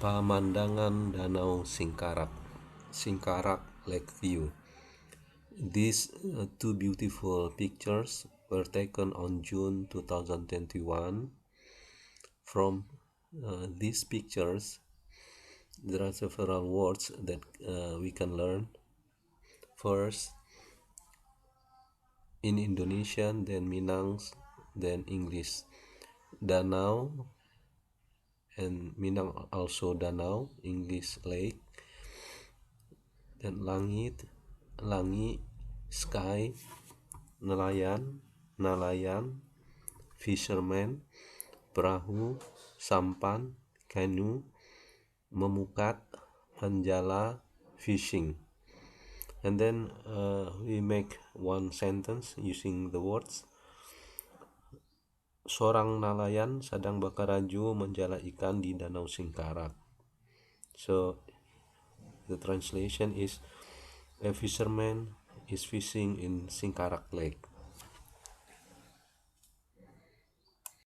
Pemandangan Danau Singkarak, Singkarak Lake View. These two beautiful pictures were taken on June 2021. From these pictures, there are several words that we can learn. First, in Indonesian, then Minang, then English. Danau, and Minang also Danau, English lake. Then langit, langi, sky, nelayan, nalayan, fisherman, perahu, sampan, canoe, memukat, hanjala, fishing. And then we make one sentence using the words. Seorang nelayan sedang bekerja menjala ikan di Danau Singkarak. So the translation is, a fisherman is fishing in Singkarak Lake.